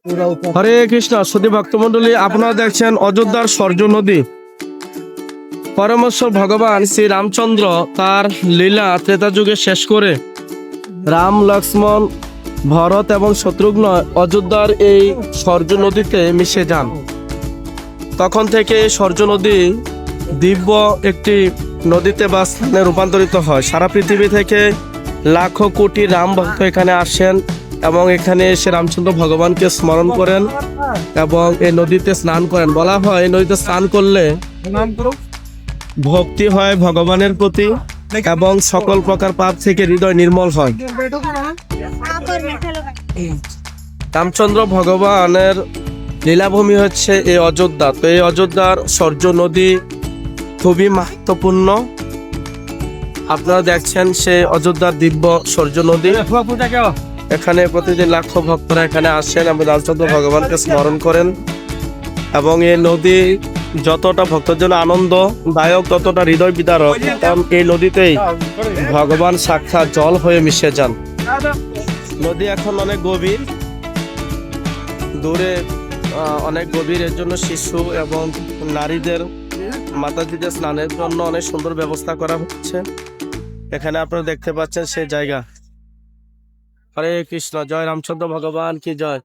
হরে কৃষ্ণ। সুধী ভক্তমন্ডলী, আপনারা দেখছেন অযোধ্যার সরযূ নদী। পরমেশ্বর ভগবান শ্রী রামচন্দ্র তার লীলা ত্রেতা যুগে শেষ করে রাম, লক্ষ্মণ, ভরত এবং শত্রুঘ্ন অযোধ্যার এই সরযূ নদীতে মিশে যান। তখন থেকে সরযূ নদী দিব্য একটি নদীতে বা স্থানে রূপান্তরিত হয়। সারা পৃথিবী থেকে লাখো কোটি রাম ভক্ত এখানে আসেন এবং এখানে এসে রামচন্দ্র ভগবানকে স্মরণ করেন এবং এই নদীতে স্নান করেন। বলা হয় এই নদীতে স্নান করলে ভক্তি হয় ভগবানের প্রতি এবং সকল প্রকার পাপ থেকে হৃদয় নির্মল হয়। রামচন্দ্র ভগবানের লীলাভূমি হচ্ছে এই অযোধ্যা। তো এই অযোধ্যার সরযূ নদী খুবই মাহাত্ম্যপূর্ণ। আপনারা দেখছেন সে অযোধ্যার দিব্য সরযূ নদী। এখানে প্রতিদিন লাখো ভক্তরা এখানে আসেন এবং রামচন্দ্র ভগবানকে স্মরণ করেন এবং এই নদী যতটা ভক্তের জন্য আনন্দদায়ক ততটা হৃদয় বিদারক, কারণ এই নদীতেই ভগবান সাক্ষাৎ জল হয়ে মিশে যান। নদী এখন অনেক গভীর, দূরে অনেক গভীর, এর জন্য শিশু এবং নারীদের মাতাজিদের স্নানের জন্য অনেক সুন্দর ব্যবস্থা করা হচ্ছে। এখানে আপনারা দেখতে পাচ্ছেন সেই জায়গা। হরে কৃষ্ণ। জয় রামচন্দ্র ভগবান কি জয়।